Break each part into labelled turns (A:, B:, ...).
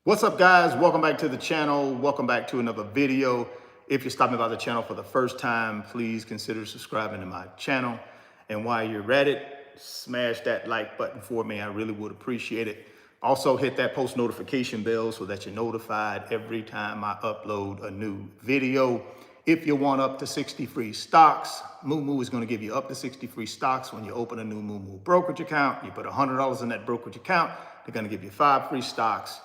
A: What's up, guys? Welcome back to the channel. Welcome back to another video. If you're stopping by the channel for the first time, please consider subscribing to my channel. And while you're at it, smash that like button for me. I really would appreciate it. Also, hit that post notification bell so that you're notified every time I upload a new video. If you want up to 60 free stocks, Moo is going to give you up to 60 free stocks when you open a new Moo brokerage account. You put $100 in that brokerage account, they're going to give you 5 free stocks.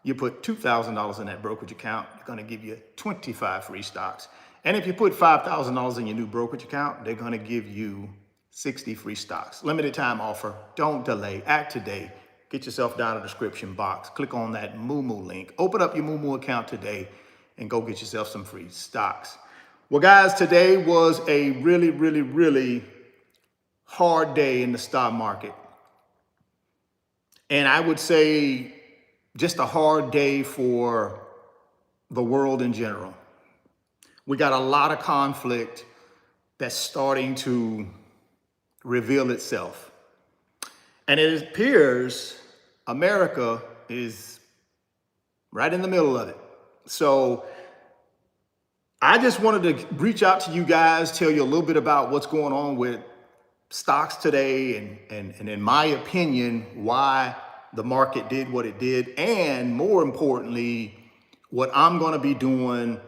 A: You put $2,000 in that brokerage account, they're going to give you 25 free stocks. And if you put $5,000 in your new brokerage account, they're going to give you 60 free stocks. Limited time offer. Don't delay. Act today. Get yourself down in the description box. Click on that Moo link. Open up your Moo account today and go get yourself some free stocks. Well, guys, today was a really hard day in the stock market. And I would say just a hard day for the world in general. We got a lot of conflict that's starting to reveal itself. And it appears America is right in the middle of it. So I just wanted to reach out to you guys, tell you a little bit about what's going on with stocks today and in my opinion, why the market did what it did, and more importantly, what I'm going to be doing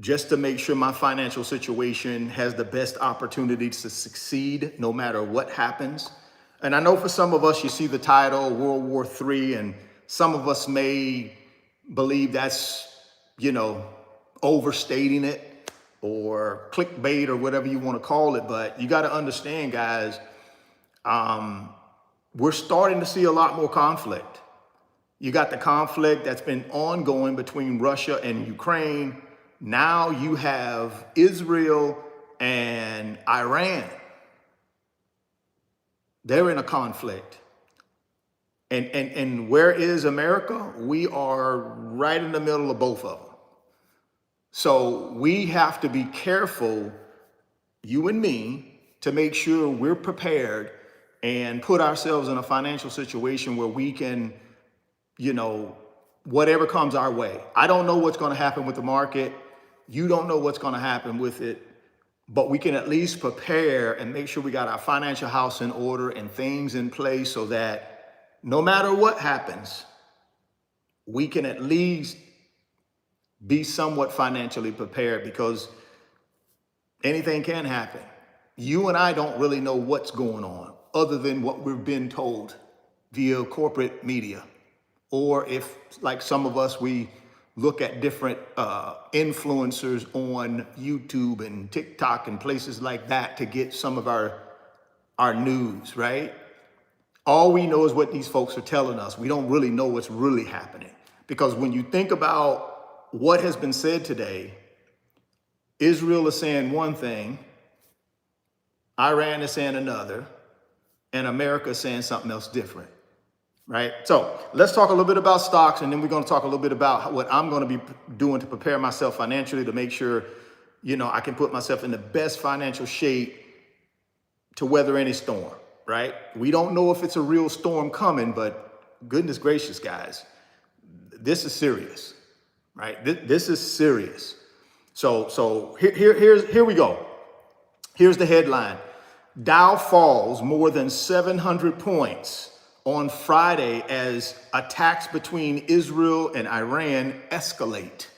A: just to make sure my financial situation has the best opportunity to succeed no matter what happens. And I know for some of us, you see the title World War III, and some of us may believe that's, overstating it or clickbait or whatever you want to call it. But you got to understand, guys, we're starting to see a lot more conflict. You got the conflict that's been ongoing between Russia and Ukraine. Now you have Israel and Iran. They're in a conflict. And where is America? We are right in the middle of both of them. So we have to be careful, you and me, to make sure we're prepared and put ourselves in a financial situation where we can, whatever comes our way. I don't know what's going to happen with the market. You don't know what's going to happen with it, but we can at least prepare and make sure we got our financial house in order and things in place so that no matter what happens, we can at least be somewhat financially prepared, because anything can happen. You and I don't really know what's going on other than what we've been told via corporate media. Or if, like some of us, we look at different influencers on YouTube and TikTok and places like that to get some of our news, right? All we know is what these folks are telling us. We don't really know what's really happening. Because when you think about what has been said today, Israel is saying one thing, Iran is saying another, and America is saying something else different, right? So let's talk a little bit about stocks, and then we're going to talk a little bit about what I'm going to be doing to prepare myself financially to make sure, I can put myself in the best financial shape to weather any storm, right? We don't know if it's a real storm coming, but goodness gracious, guys, this is serious, right? This is serious. So here we go. Here's the headline. Dow falls more than 700 points on Friday as attacks between Israel and Iran escalate.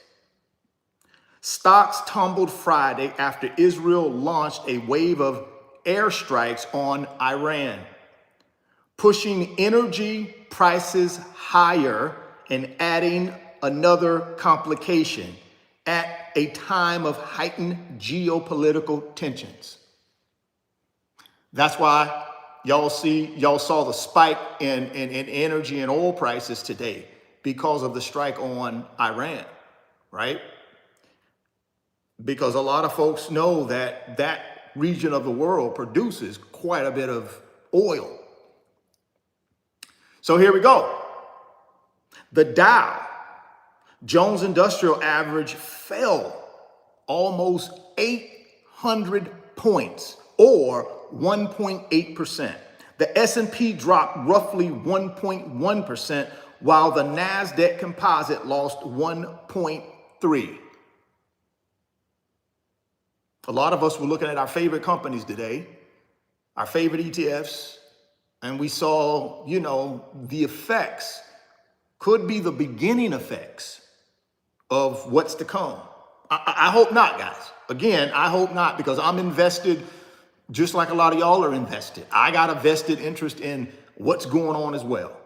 A: Stocks tumbled Friday after Israel launched a wave of airstrikes on Iran, pushing energy prices higher and adding another complication at a time of heightened geopolitical tensions. That's why y'all saw the spike in energy and oil prices today because of the strike on Iran, right? Because a lot of folks know that that region of the world produces quite a bit of oil. So here we go. The Dow Jones Industrial Average fell almost 800 points, or 1.8%. The S&P dropped roughly 1.1%, while the NASDAQ composite lost 1.3%. A lot of us were looking at our favorite companies today, our favorite ETFs, and we saw, the effects could be the beginning effects of what's to come. I hope not, guys. Again, I hope not, because I'm invested just like a lot of y'all are invested. I got a vested interest in what's going on as well.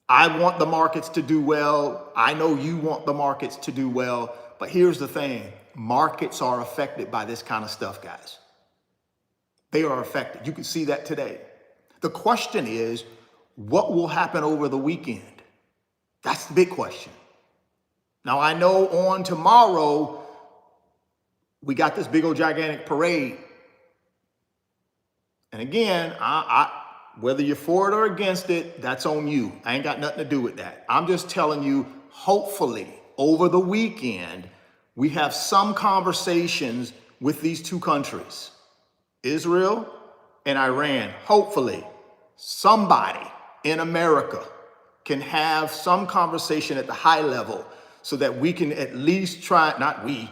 A: I want the markets to do well. I know you want the markets to do well. But here's the thing. Markets are affected by this kind of stuff, guys. They are affected. You can see that today. The question is, what will happen over the weekend? That's the big question. Now, I know on tomorrow, we got this big old gigantic parade. And again, whether you're for it or against it, that's on you. I ain't got nothing to do with that. I'm just telling you, hopefully, over the weekend, we have some conversations with these two countries, Israel and Iran. Hopefully, somebody in America can have some conversation at the high level so that we can at least try, not we,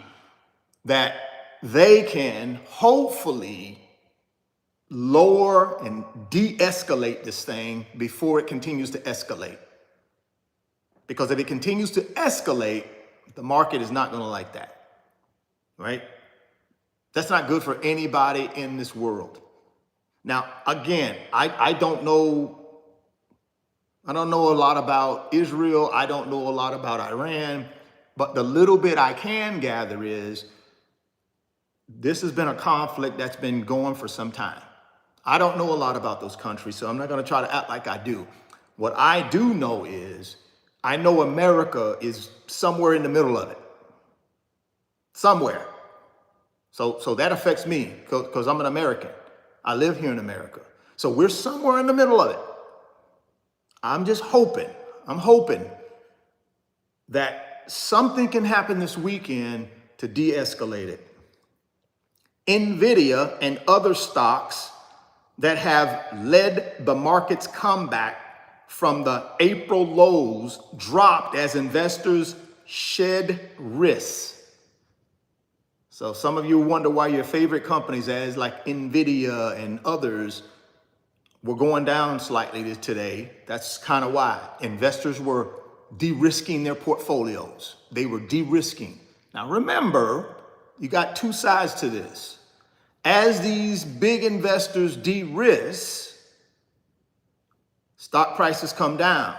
A: that they can hopefully lower and de-escalate this thing before it continues to escalate. Because if it continues to escalate, the market is not going to like that, right? That's not good for anybody in this world. Now, again, I don't know a lot about Israel. I don't know a lot about Iran, but the little bit I can gather is this has been a conflict that's been going for some time. I don't know a lot about those countries, so I'm not going to try to act like I do. What I do know is I know America is somewhere in the middle of it. Somewhere. So that affects me because I'm an American. I live here in America. So we're somewhere in the middle of it. I'm hoping that something can happen this weekend to de-escalate it. Nvidia and other stocks that have led the market's comeback from the April lows dropped as investors shed risks. So some of you wonder why your favorite companies, as like Nvidia and others, were going down slightly today. That's kind of why. Investors were de-risking their portfolios. They were de-risking. Now remember, you got two sides to this. As these big investors de-risk, stock prices come down.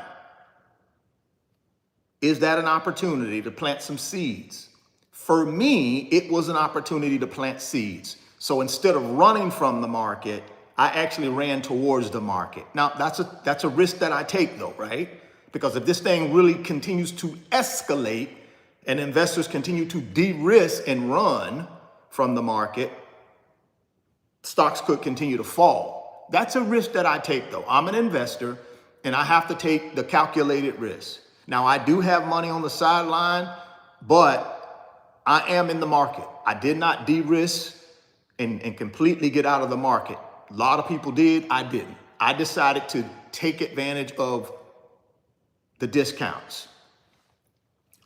A: Is that an opportunity to plant some seeds? For me, it was an opportunity to plant seeds. So instead of running from the market, I actually ran towards the market. Now, that's a risk that I take though, right? Because if this thing really continues to escalate and investors continue to de-risk and run from the market, stocks could continue to fall. That's a risk that I take though. I'm an investor and I have to take the calculated risk. Now, I do have money on the sideline, but I am in the market. I did not de-risk and completely get out of the market. A lot of people did, I didn't. I decided to take advantage of the discounts.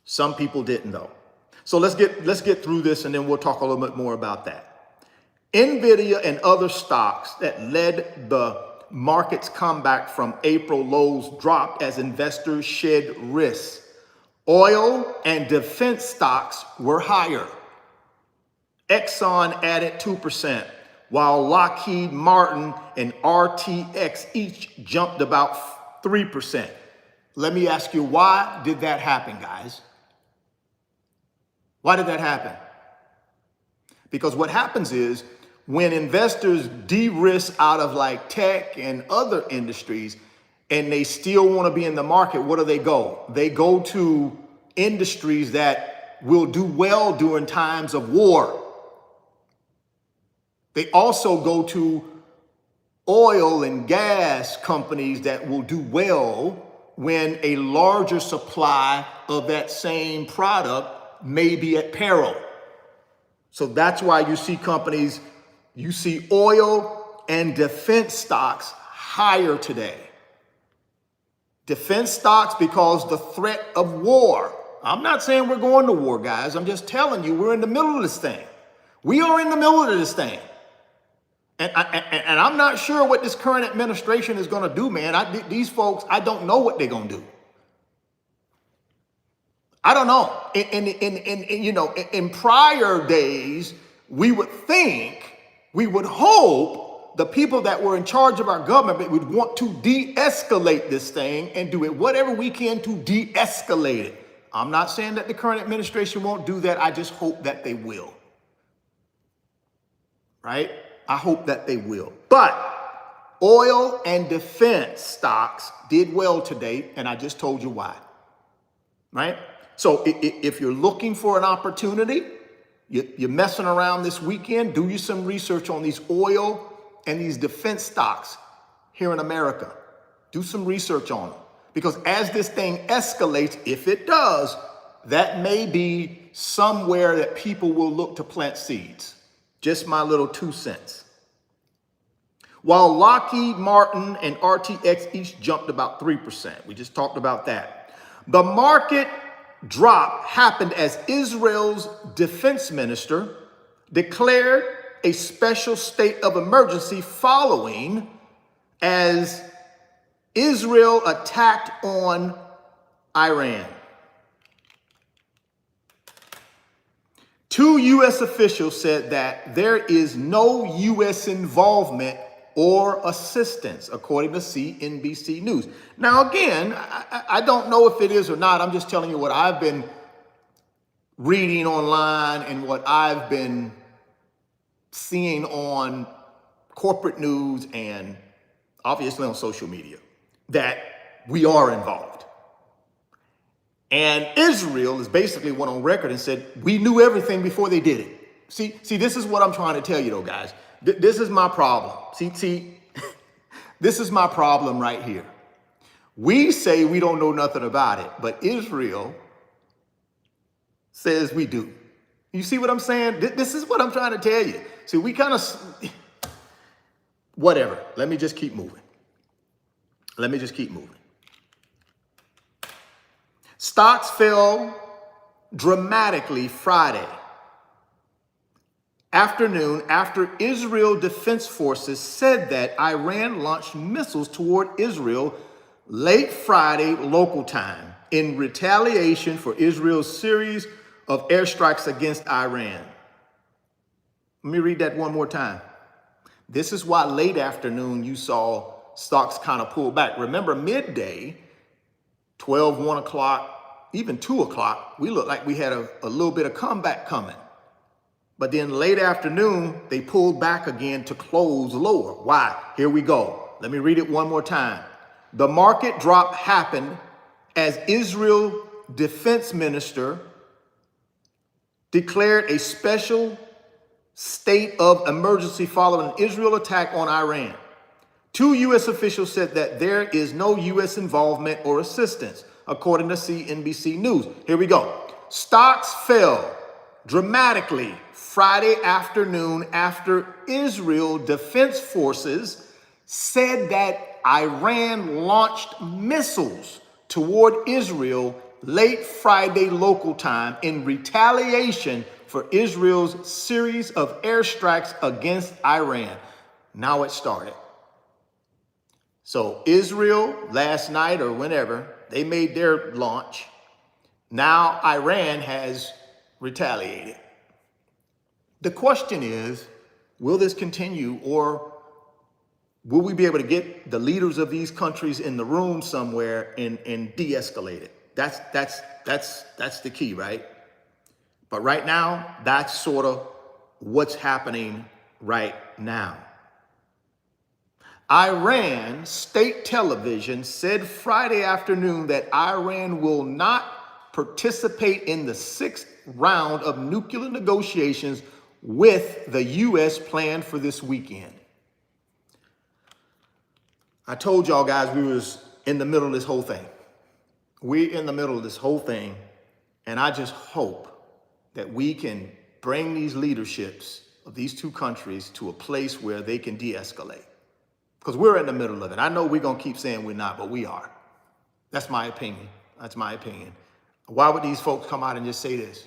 A: Some people didn't though. So let's get through this and then we'll talk a little bit more about that. Nvidia and other stocks that led the market's comeback from April lows dropped as investors shed risks. Oil and defense stocks were higher. Exxon added 2%, while Lockheed Martin and RTX each jumped about 3%. Let me ask you, why did that happen, guys? Why did that happen? Because what happens is when investors de-risk out of like tech and other industries and they still want to be in the market, where do they go? They go to industries that will do well during times of war. They also go to oil and gas companies that will do well when a larger supply of that same product may be at peril. So that's why you see companies, you see oil and defense stocks higher today. Defense stocks because the threat of war. I'm not saying we're going to war, guys. I'm just telling you we're in the middle of this thing. We are in the middle of this thing. And I'm not sure what this current administration is going to do, man. These folks, I don't know what they're going to do. I don't know. In prior days, we would hope the people that were in charge of our government would want to de-escalate this thing and do it whatever we can to de-escalate it. I'm not saying that the current administration won't do that. I just hope that they will. Right? I hope that they will. But oil and defense stocks did well today, and I just told you why. Right? So if you're looking for an opportunity, you're messing around this weekend, do you some research on these oil and these defense stocks here in America. Do some research on them. Because as this thing escalates, if it does, that may be somewhere that people will look to plant seeds. Just my little 2 cents. While Lockheed Martin and RTX each jumped about 3%. We just talked about that. The market drop happened as Israel's defense minister declared a special state of emergency following as Israel attacked on Iran. 2 U.S. officials said that there is no U.S. involvement or assistance, according to CNBC News. Now, again, I don't know if it is or not. I'm just telling you what I've been reading online and what I've been seeing on corporate news and obviously on social media, that we are involved. And Israel is basically went on record and said, we knew everything before they did it. See, this is what I'm trying to tell you though, guys. This is my problem. See, this is my problem right here. We say we don't know nothing about it, but Israel says we do. You see what I'm saying? This is what I'm trying to tell you. See, we kind of, whatever. Let me just keep moving. Stocks fell dramatically Friday afternoon after Israel Defense Forces said that Iran launched missiles toward Israel late Friday local time in retaliation for Israel's series of airstrikes against Iran. Let me read that one more time. This is why late afternoon you saw stocks kind of pull back. Remember midday, 12, 1 o'clock, even 2 o'clock, we looked like we had a little bit of comeback coming. But then late afternoon, they pulled back again to close lower. Why? Here we go. Let me read it one more time. The market drop happened as Israel defense minister declared a special state of emergency following an Israel attack on Iran. 2 U.S. officials said that there is no U.S. involvement or assistance, according to CNBC News. Here we go. Stocks fell dramatically Friday afternoon after Israel Defense Forces said that Iran launched missiles toward Israel late Friday local time in retaliation for Israel's series of airstrikes against Iran. Now it started. So Israel last night or whenever, they made their launch. Now Iran has retaliated. The question is, will this continue, or will we be able to get the leaders of these countries in the room somewhere and de-escalate it? That's the key, right? But right now, that's sort of what's happening right now. Iran state television said Friday afternoon that Iran will not participate in the 6th round of nuclear negotiations with the U.S. planned for this weekend. I told y'all guys we was in the middle of this whole thing. We're in the middle of this whole thing, and I just hope that we can bring these leaderships of these 2 countries to a place where they can de-escalate. Because we're in the middle of it. I know we're going to keep saying we're not, but we are. That's my opinion. That's my opinion. Why would these folks come out and just say this?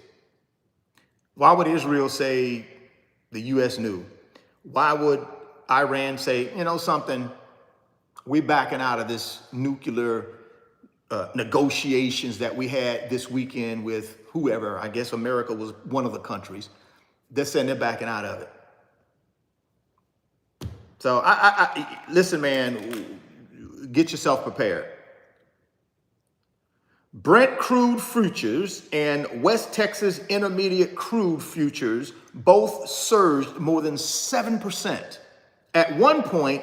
A: Why would Israel say the U.S. knew? Why would Iran say, you know something, we're backing out of this nuclear negotiations that we had this weekend with whoever? I guess America was one of the countries. They're saying they're backing out of it. So listen, man, get yourself prepared. Brent crude futures and West Texas Intermediate crude futures both surged more than 7%. At one point,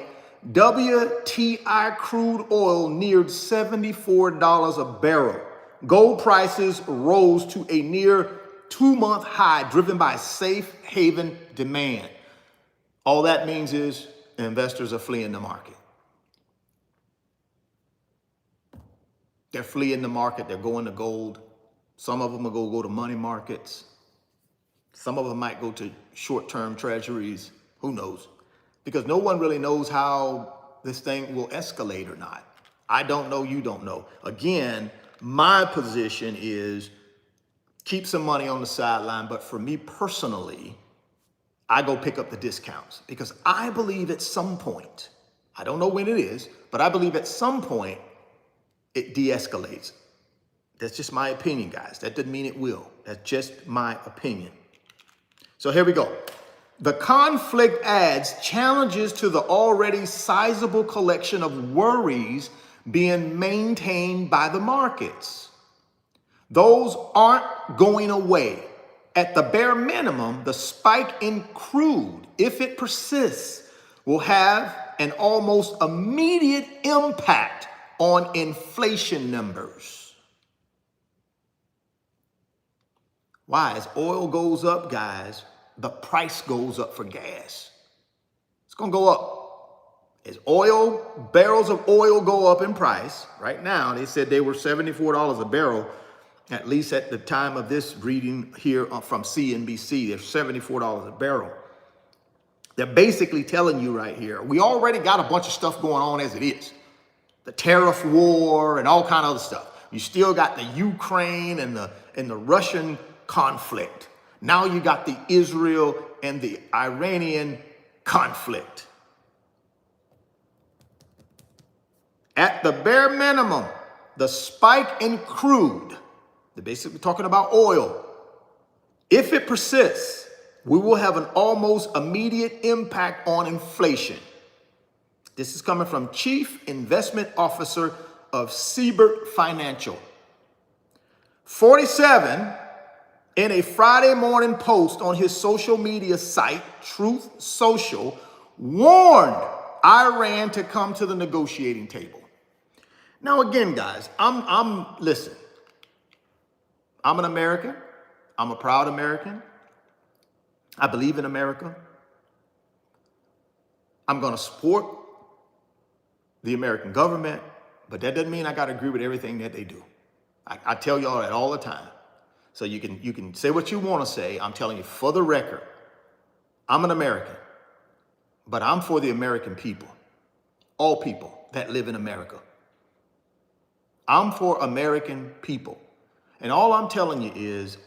A: WTI crude oil neared $74 a barrel. Gold prices rose to a near 2-month high, driven by safe haven demand. All that means is investors are fleeing the market. They're fleeing the market. They're going to gold. Some of them will go to money markets. Some of them might go to short-term treasuries. Who knows? Because no one really knows how this thing will escalate or not. I don't know. You don't know. Again, my position is keep some money on the sideline. But for me personally, I go pick up the discounts because I believe at some point, I don't know when it is, but I believe at some point, it de-escalates. That's just my opinion, guys. That doesn't mean it will. That's just my opinion. So here we go. The conflict adds challenges to the already sizable collection of worries being maintained by the markets. Those aren't going away. At the bare minimum, the spike in crude, if it persists, will have an almost immediate impact on inflation numbers. Why? As oil goes up, guys, the price goes up for gas. It's going to go up. As barrels of oil go up in price, right now, they said they were $74 a barrel, at least at the time of this reading here from CNBC, they're $74 a barrel. They're basically telling you right here, we already got a bunch of stuff going on as it is. The tariff war and all kind of other stuff. You still got the Ukraine and the Russian conflict. Now you got the Israel and the Iranian conflict. At the bare minimum, the spike in crude, they're basically talking about oil. If it persists, we will have an almost immediate impact on inflation. This is coming from Chief Investment Officer of Siebert Financial. 47, in a Friday morning post on his social media site, Truth Social, warned Iran to come to the negotiating table. Now, again, guys, listen, I'm an American. I'm a proud American. I believe in America. I'm going to support the American government, but that doesn't mean I got to agree with everything that they do. I tell y'all that all the time. So you can say what you want to say. I'm telling you for the record, I'm an American, but I'm for the American people, all people that live in America. I'm for American people. And all I'm telling you is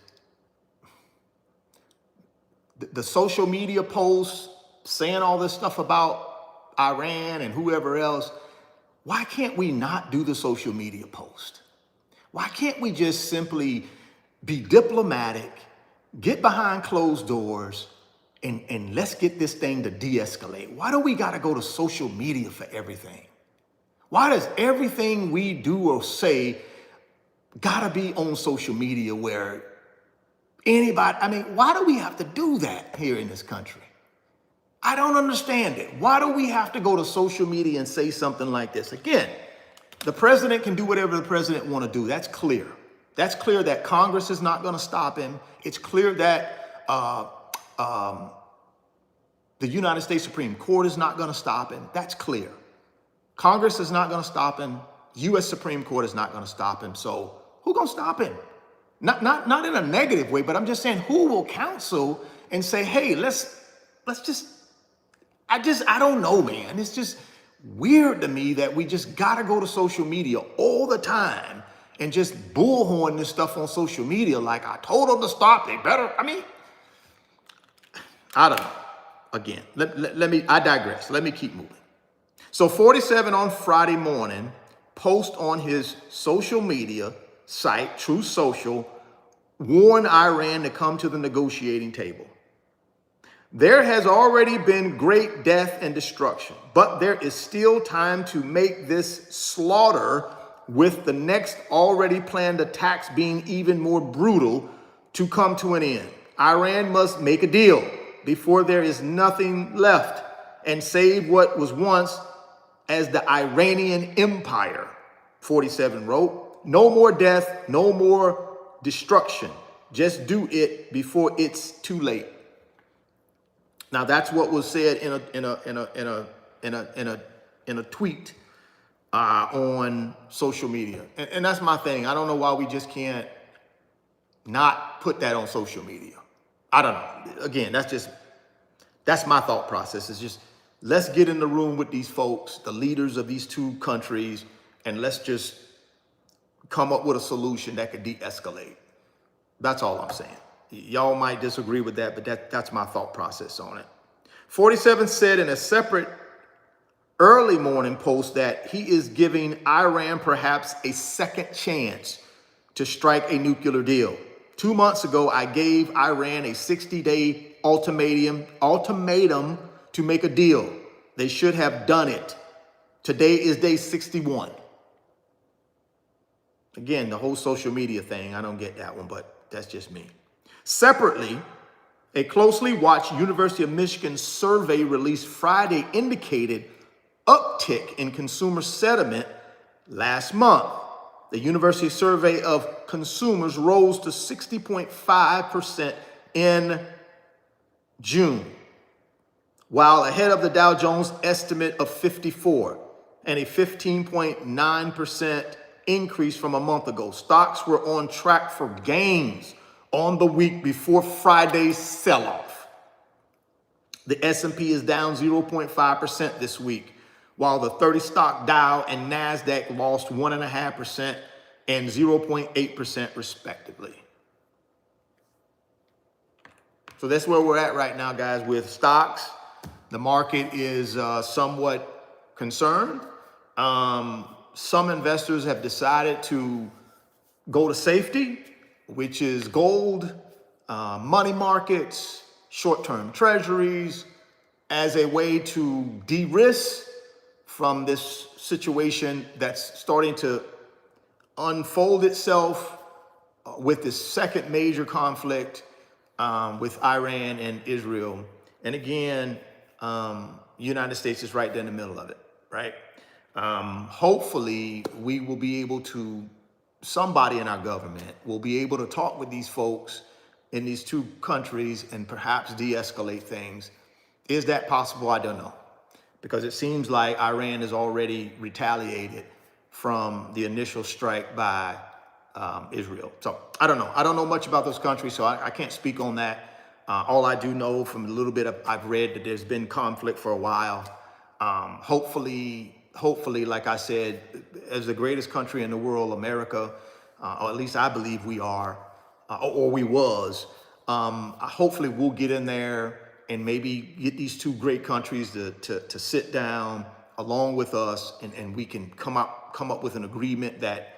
A: the social media posts saying all this stuff about Iran and whoever else, why can't we not do the social media post? Why can't we just simply be diplomatic, get behind closed doors, and let's get this thing to de-escalate? Why do we got to go to social media for everything? Why does everything we do or say got to be on social media where anybody, why do we have to do that here in this country? I don't understand it. Why do we have to go to social media and say something like this? Again, the president can do whatever the president want to do. That's clear. That's clear that Congress is not going to stop him. It's clear that the United States Supreme Court is not going to stop him. That's clear. Congress is not going to stop him. U.S. Supreme Court is not going to stop him. So who's going to stop him? Not in a negative way, but I'm just saying, who will counsel and say, hey, let's just, I don't know, man. It's just, weird to me that we just gotta go to social media all the time and just bullhorn this stuff on social media like I told them to stop, they better. I mean, I don't know. Again, I digress. Let me keep moving. So 47 on Friday morning, post on his social media site, Truth Social, warned Iran to come to the negotiating table. There has already been great death and destruction, but there is still time to make this slaughter, with the next already planned attacks being even more brutal, to come to an end. Iran must make a deal before there is nothing left and save what was once as the Iranian Empire, 47 wrote. No more death, no more destruction. Just do it before it's too late. Now that's what was said in a tweet on social media, and that's my thing. I don't know why we just can't not put that on social media. I don't know. Again, that's my thought process. It's just, let's get in the room with these folks, the leaders of these two countries, and let's just come up with a solution that could de-escalate. That's all I'm saying. Y'all might disagree with that, but that's my thought process on it. 47 said in a separate early morning post that he is giving Iran perhaps a second chance to strike a nuclear deal. 2 months ago, I gave Iran a 60-day ultimatum to make a deal. They should have done it. Today is day 61. Again, the whole social media thing, I don't get that one, but that's just me. Separately, a closely watched University of Michigan survey released Friday indicated uptick in consumer sentiment last month. The university survey of consumers rose to 60.5% in June, while ahead of the Dow Jones estimate of 54 and a 15.9% increase from a month ago. Stocks were on track for gains on the week before Friday's sell-off. The S&P is down 0.5% this week, while the 30-stock Dow and NASDAQ lost 1.5% and 0.8% respectively. So that's where we're at right now, guys, with stocks. The market is somewhat concerned. Some investors have decided to go to safety, which is gold, money markets, short-term treasuries, as a way to de-risk from this situation that's starting to unfold itself with this second major conflict with Iran and Israel. And again, United States is right there in the middle of it, right? Hopefully we will be able to, somebody in our government will be able to talk with these folks in these two countries and perhaps de-escalate things. Is that possible? I don't know. Because it seems like Iran has already retaliated from the initial strike by Israel. So I don't know. I don't know much about those countries, so I can't speak on that. All I do know from the little bit I've read that there's been conflict for a while. Hopefully, like I said, as the greatest country in the world, America, or at least I believe we are, or we was, hopefully we'll get in there and maybe get these two great countries to sit down along with us, and we can come up with an agreement that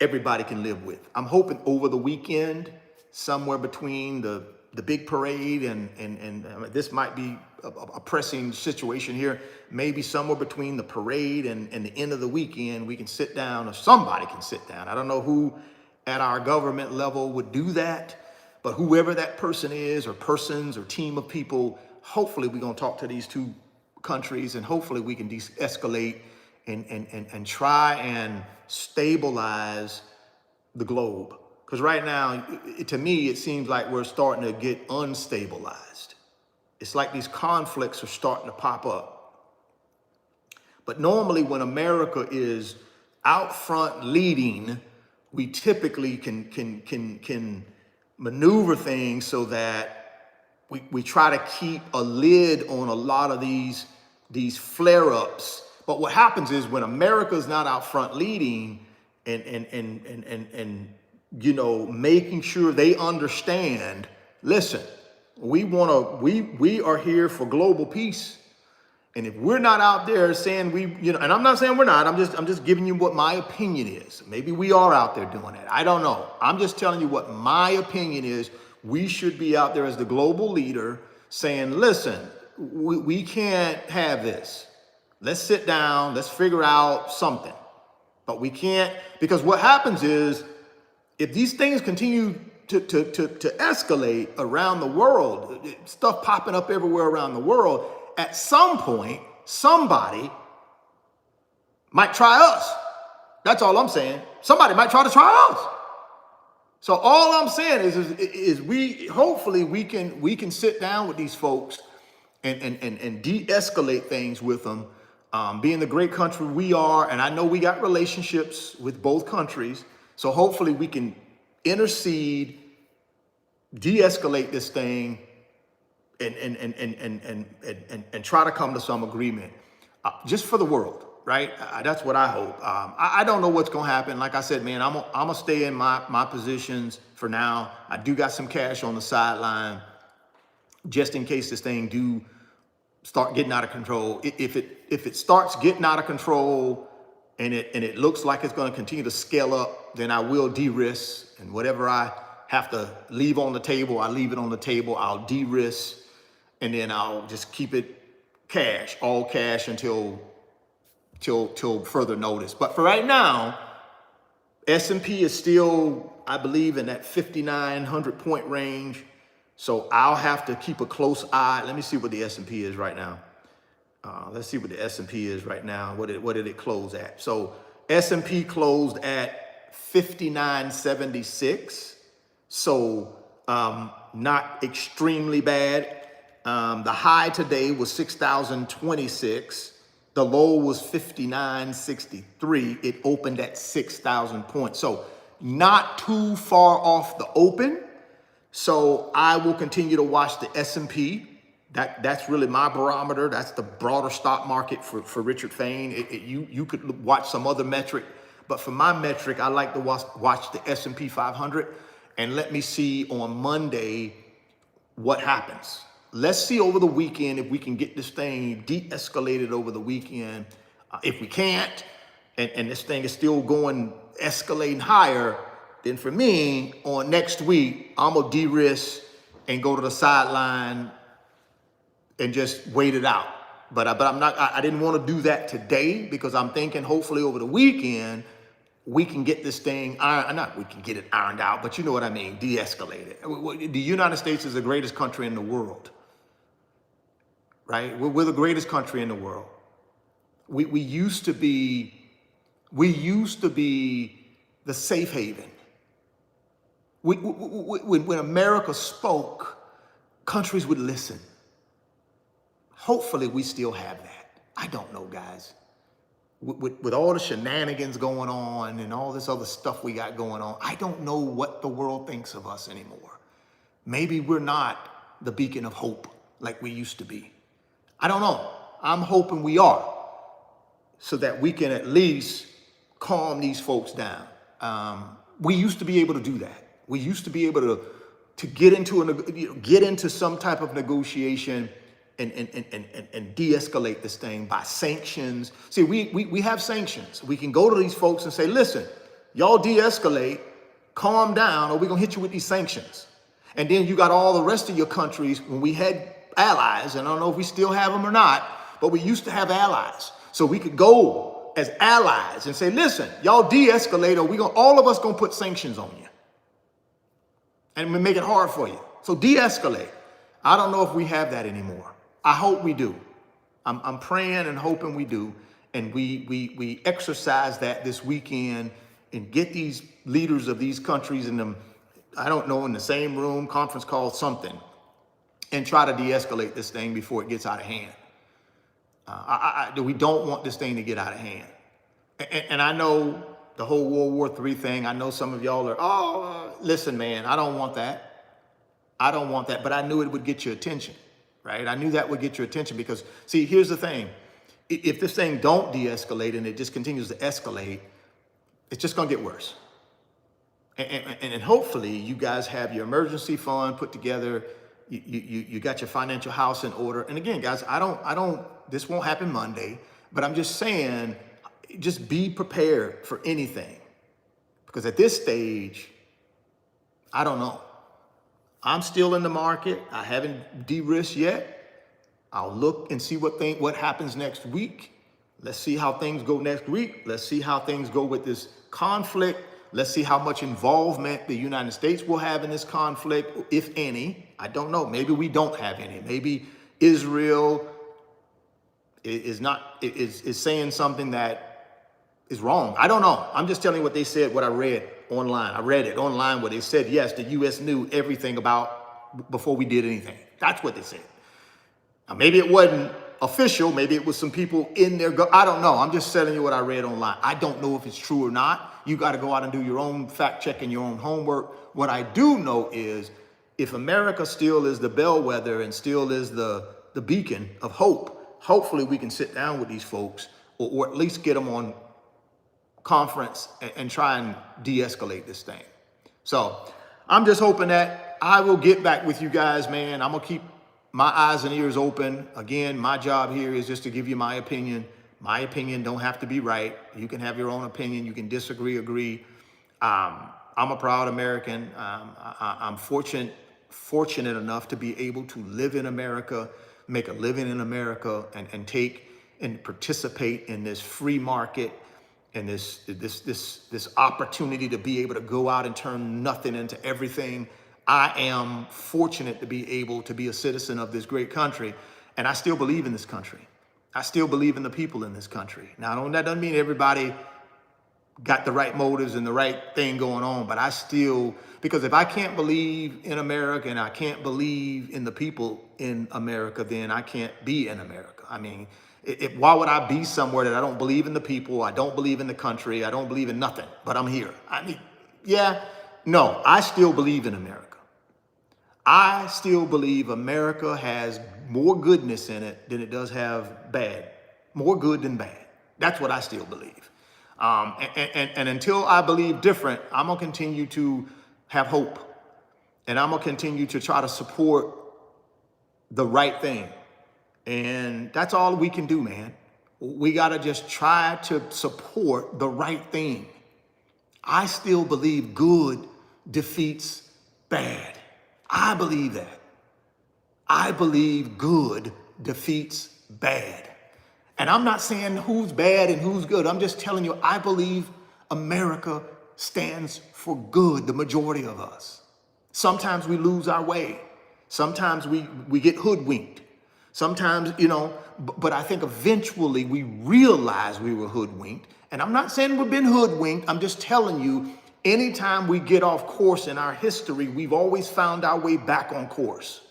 A: everybody can live with. I'm hoping over the weekend, somewhere between the big parade and this might be a pressing situation here, maybe somewhere between the parade and the end of the weekend, we can sit down, or somebody can sit down. I don't know who at our government level would do that, but whoever that person is, or persons, or team of people, hopefully we're going to talk to these two countries, and hopefully we can de-escalate and try and stabilize the globe. Because right now, to me, it seems like we're starting to get unstabilized. It's like these conflicts are starting to pop up. But normally when America is out front leading, we typically can maneuver things so that we try to keep a lid on a lot of these flare-ups. But what happens is when America's not out front leading and making sure they understand, listen, we are here for global peace. And if we're not out there saying and I'm not saying we're not, I'm just giving you what my opinion is. Maybe we are out there doing that. I don't know. I'm just telling you what my opinion is. We should be out there as the global leader saying, listen, we can't have this. Let's sit down, let's figure out something. But we can't, because what happens is if these things continue to escalate around the world, stuff popping up everywhere around the world, at some point, somebody might try us. That's all I'm saying. Somebody might try to try us. So all I'm saying is hopefully we can sit down with these folks and de-escalate things with them. Being the great country we are, and I know we got relationships with both countries, so hopefully we can intercede, de-escalate this thing, and try to come to some agreement, just for the world, right? That's what I hope. I don't know what's gonna happen. Like I said, man, I'm gonna stay in my positions for now. I do got some cash on the sideline, just in case this thing do start getting out of control. If it starts getting out of control and it looks like it's going to continue to scale up, then I will de-risk, and whatever I have to leave on the table, I leave it on the table. I'll de-risk, and then I'll just keep it cash, all cash until further notice. But for right now, S&P is still, I believe, in that 5,900 point range. So I'll have to keep a close eye. Let me see what the S&P is right now. Let's see what the S&P is right now. What did it close at? So S&P closed at 5,976. So not extremely bad. The high today was 6,026. The low was 5,963. It opened at 6,000 points. So not too far off the open. So I will continue to watch the S&P. That's really my barometer. That's the broader stock market for Richard Fain. You could watch some other metric, but for my metric, I like to watch the S&P 500, and let me see on Monday what happens. Let's see over the weekend if we can get this thing de-escalated over the weekend. If we can't, and this thing is still escalating higher, then for me, on next week, I'm gonna de-risk and go to the sideline and just wait it out. But I didn't want to do that today, because I'm thinking hopefully over the weekend, we can get this thing, we can get it ironed out, but you know what I mean, de-escalate it. The United States is the greatest country in the world, right? We're the greatest country in the world. We used to be the safe haven. When America spoke, countries would listen. Hopefully we still have that. I don't know, guys. With all the shenanigans going on and all this other stuff we got going on, I don't know what the world thinks of us anymore. Maybe we're not the beacon of hope like we used to be. I don't know. I'm hoping we are, so that we can at least calm these folks down. We used to be able to do that. We used to be able to get into some type of negotiation and de-escalate this thing by sanctions. See, we have sanctions. We can go to these folks and say, listen, y'all de-escalate, calm down, or we're gonna hit you with these sanctions. And then you got all the rest of your countries. When we had allies, and I don't know if we still have them or not, but we used to have allies. So we could go as allies and say, listen, y'all de-escalate, or all of us gonna put sanctions on you. And we make it hard for you. So de-escalate. I don't know if we have that anymore. I hope we do. I'm praying and hoping we do. And we exercise that this weekend and get these leaders of these countries in them, I don't know, in the same room, conference call, something, and try to de-escalate this thing before it gets out of hand. We don't want this thing to get out of hand. And I know the whole World War III thing, I know some of y'all are, listen, man, I don't want that. I don't want that, but I knew it would get your attention, right? I knew that would get your attention because, see, here's the thing. if this thing don't de-escalate and it just continues to escalate, it's just gonna get worse. And hopefully you guys have your emergency fund put together. You got your financial house in order. And again, guys, this won't happen Monday, but I'm just saying, just be prepared for anything. Because at this stage, I don't know. I'm still in the market. I haven't de-risked yet. I'll look and see what happens next week. Let's see how things go next week. Let's see how things go with this conflict. Let's see how much involvement the United States will have in this conflict, if any. I don't know. Maybe we don't have any. Maybe Israel is saying something that is wrong. I don't know. I'm just telling you what they said, what I read online. I read it online where they said, yes, the U.S. knew everything about before we did anything. That's what they said. Now, maybe it wasn't official. Maybe it was some people in there. I don't know. I'm just telling you what I read online. I don't know if it's true or not. You got to go out and do your own fact check and your own homework. What I do know is if America still is the bellwether and still is the beacon of hope, hopefully we can sit down with these folks or at least get them on conference and try and de-escalate this thing. So I'm just hoping that I will get back with you guys, man. I'm going to keep my eyes and ears open. Again, my job here is just to give you my opinion. My opinion don't have to be right. You can have your own opinion. You can disagree, agree. I'm a proud American. I'm fortunate enough to be able to live in America, make a living in America, and take and participate in this free market and this opportunity to be able to go out and turn nothing into everything. I am fortunate to be able to be a citizen of this great country, and I still believe in this country. I still believe in the people in this country. Now, that doesn't mean everybody got the right motives and the right thing going on, but I still, because if I can't believe in America and I can't believe in the people in America, then I can't be in America. I mean, why would I be somewhere that I don't believe in the people, I don't believe in the country, I don't believe in nothing, but I'm here? I mean, no, I still believe in America. I still believe America has more goodness in it than it does have bad, more good than bad. That's what I still believe. And until I believe different, I'm going to continue to have hope. And I'm going to continue to try to support the right thing. And that's all we can do, man. We got to just try to support the right thing. I still believe good defeats bad. I believe that. I believe good defeats bad. And I'm not saying who's bad and who's good. I'm just telling you, I believe America stands for good, the majority of us. Sometimes we lose our way. Sometimes we get hoodwinked. Sometimes, but I think eventually we realize we were hoodwinked. And I'm not saying we've been hoodwinked. I'm just telling you, anytime we get off course in our history, we've always found our way back on course.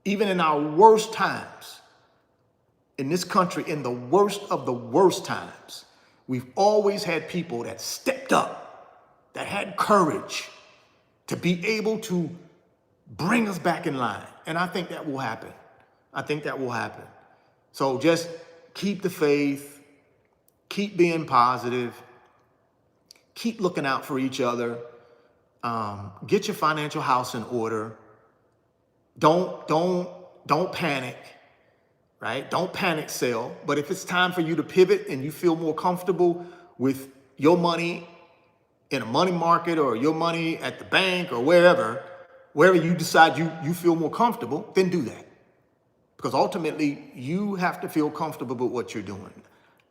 A: Even in our worst times, in this country, in the worst of the worst times, we've always had people that stepped up, that had courage to be able to bring us back in line. And I think that will happen. I think that will happen. So just keep the faith, keep being positive, keep looking out for each other. Get your financial house in order. Don't panic, right? Don't panic sell. But if it's time for you to pivot and you feel more comfortable with your money in a money market or your money at the bank or wherever you decide you feel more comfortable, then do that. Because ultimately, you have to feel comfortable with what you're doing.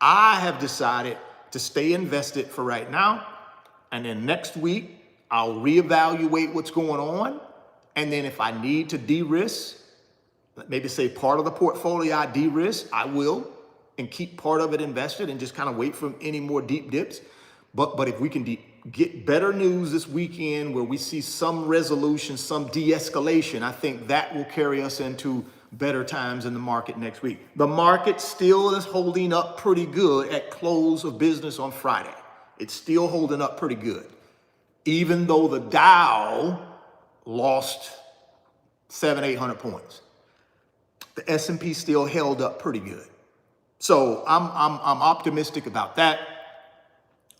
A: I have decided to stay invested for right now. And then next week, I'll reevaluate what's going on. And then if I need to de-risk, maybe say part of the portfolio I de-risk, I will, and keep part of it invested and just kind of wait for any more deep dips. But if we can get better news this weekend where we see some resolution, some de-escalation, I think that will carry us into better times in the market next week. The market still is holding up pretty good at close of business on Friday. It's still holding up pretty good. Even though the Dow lost 700-800 points. The S&P still held up pretty good. So I'm optimistic about that.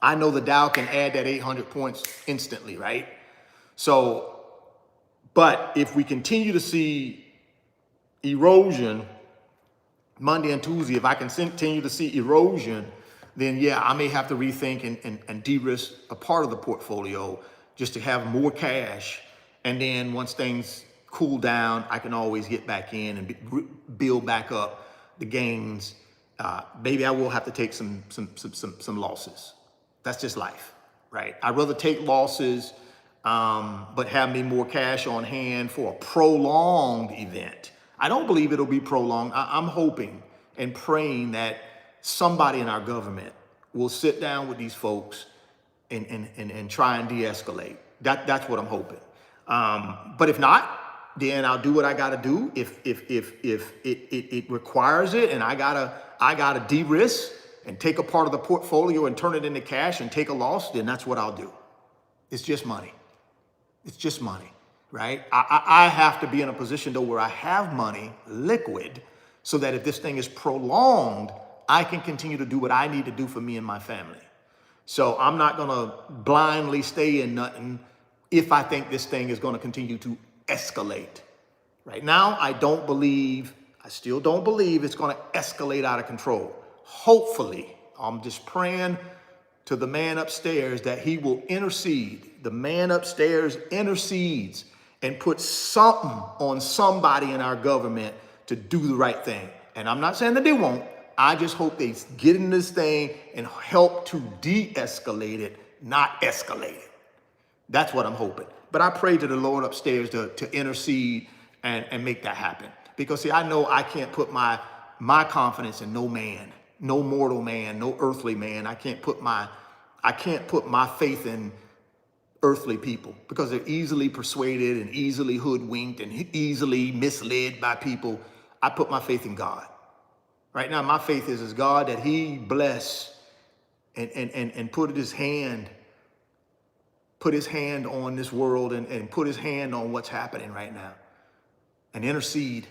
A: I know the Dow can add that 800 points instantly, right? So, but if we continue to see erosion Monday and Tuesday, if I can continue to see erosion, then yeah, I may have to rethink and de-risk a part of the portfolio just to have more cash. And then once things cool down, I can always get back in and build back up the gains. Maybe I will have to take some losses. That's just life, right? I'd rather take losses, but have me more cash on hand for a prolonged event. I don't believe it'll be prolonged. I'm hoping and praying that somebody in our government will sit down with these folks and try and de-escalate. That's what I'm hoping. But if not, then I'll do what I got to do. If it requires it, and I gotta de-risk and take a part of the portfolio and turn it into cash and take a loss, then that's what I'll do. It's just money. It's just money, right? I have to be in a position though where I have money liquid so that if this thing is prolonged, I can continue to do what I need to do for me and my family. So I'm not gonna blindly stay in nothing if I think this thing is gonna continue to escalate. Right now, I still don't believe it's gonna escalate out of control. Hopefully, I'm just praying to the man upstairs that he will intercede. The man upstairs intercedes and puts something on somebody in our government to do the right thing. And I'm not saying that they won't. I just hope they get in this thing and help to de-escalate it, not escalate it. That's what I'm hoping. But I pray to the Lord upstairs to intercede and make that happen. Because see, I know I can't put my confidence in no man, no mortal man, no earthly man. I can't put my faith in earthly people because they're easily persuaded and easily hoodwinked and easily misled by people. I put my faith in God. Right now, my faith is God, that he bless and put his hand on this world and put his hand on what's happening right now and intercede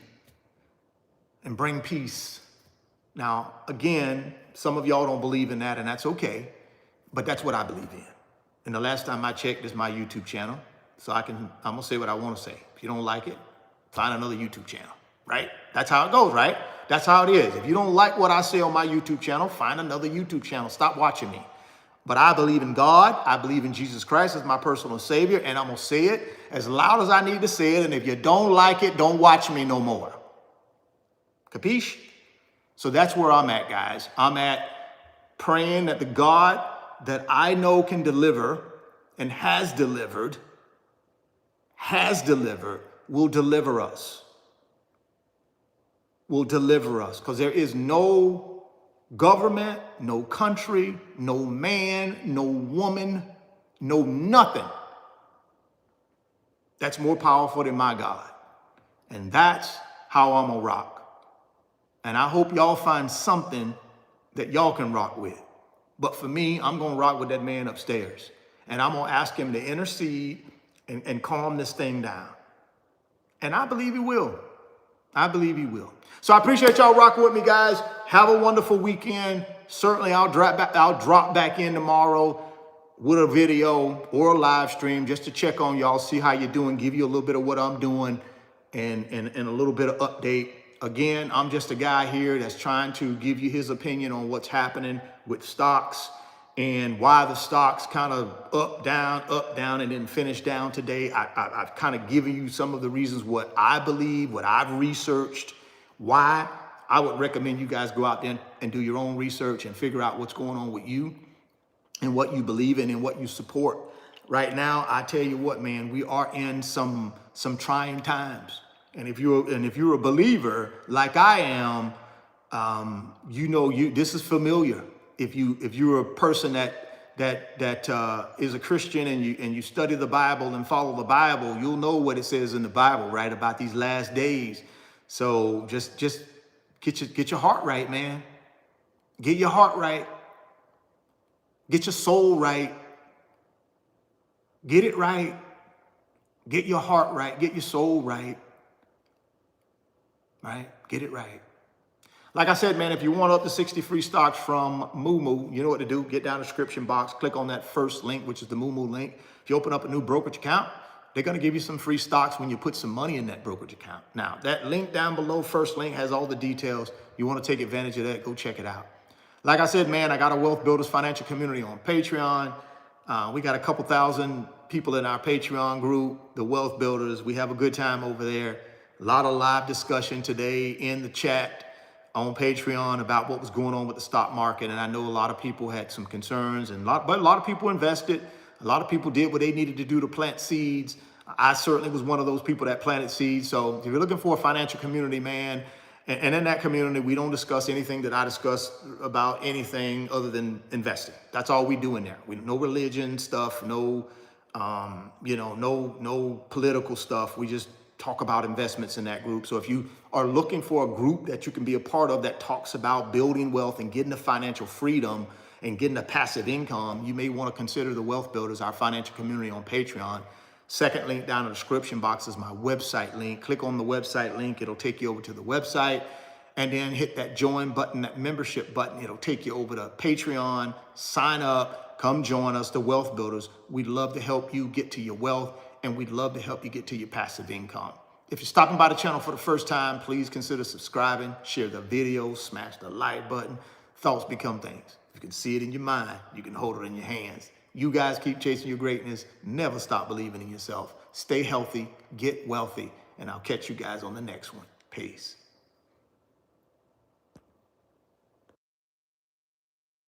A: and bring peace. Now, again, some of y'all don't believe in that, and that's okay, but that's what I believe in. And the last time I checked is my YouTube channel, so I'm gonna say what I wanna say. If you don't like it, find another YouTube channel, right? That's how it goes, right? That's how it is. If you don't like what I say on my YouTube channel, find another YouTube channel. Stop watching me. But I believe in God. I believe in Jesus Christ as my personal savior, and I'm gonna say it as loud as I need to say it. And if you don't like it, don't watch me no more. Capiche? So that's where I'm at, guys. I'm at praying that the God that I know can deliver and has delivered, will deliver us. Will deliver us. Because there is no government, no country, no man, no woman, no nothing that's more powerful than my God. And that's how I'm gonna rock. And I hope y'all find something that y'all can rock with. But for me, I'm gonna rock with that man upstairs. And I'm gonna ask him to intercede and calm this thing down. And I believe he will. I believe he will. So I appreciate y'all rocking with me, guys. Have a wonderful weekend. Certainly I'll drop back in tomorrow with a video or a live stream just to check on y'all, see how you're doing, give you a little bit of what I'm doing and a little bit of update. Again, I'm just a guy here that's trying to give you his opinion on what's happening with stocks and why the stocks kind of up, down, and then finish down today. I've kind of given you some of the reasons what I believe, what I've researched, why. I would recommend you guys go out there and do your own research and figure out what's going on with you and what you believe in and what you support. Right now, I tell you what, man, we are in some trying times. And if you're a believer like I am, this is familiar. If you're a person that is a Christian and you study the Bible and follow the Bible, you'll know what it says in the Bible, right, about these last days. So just get your heart right, man. Get your heart right. Get your soul right. Get it right. Get your heart right. Get your soul right. Right? Get it right. Like I said, man, if you want up to 60 free stocks from Moo, you know what to do. Get down in the description box, click on that first link, which is the Moo link. If you open up a new brokerage account, they're going to give you some free stocks when you put some money in that brokerage account. Now, that link down below, first link, has all the details. You want to take advantage of that, go check it out. Like I said, man, I got a Wealth Builders financial community on Patreon. We got a couple thousand people in our Patreon group, the Wealth Builders. We have a good time over there. A lot of live discussion today in the chat on Patreon about what was going on with the stock market. And I know a lot of people had some concerns, but a lot of people invested. A lot of people did what they needed to do to plant seeds. I certainly was one of those people that planted seeds. So if you're looking for a financial community, man, and in that community, we don't discuss anything that I discuss about anything other than investing. That's all we do in there. No religion stuff, no political stuff. We just talk about investments in that group. So if you are looking for a group that you can be a part of that talks about building wealth and getting the financial freedom and getting a passive income, you may want to consider the Wealth Builders, our financial community on Patreon. Second link down in the description box is my website link. Click on the website link. It'll take you over to the website, and then hit that join button, that membership button. It'll take you over to Patreon. Sign up, come join us, the Wealth Builders. We'd love to help you get to your wealth, and we'd love to help you get to your passive income. If you're stopping by the channel for the first time, please consider subscribing, share the video, smash the like button. Thoughts become things. You can see it in your mind. You can hold it in your hands. You guys keep chasing your greatness. Never stop believing in yourself. Stay healthy, get wealthy, and I'll catch you guys on the next one. Peace.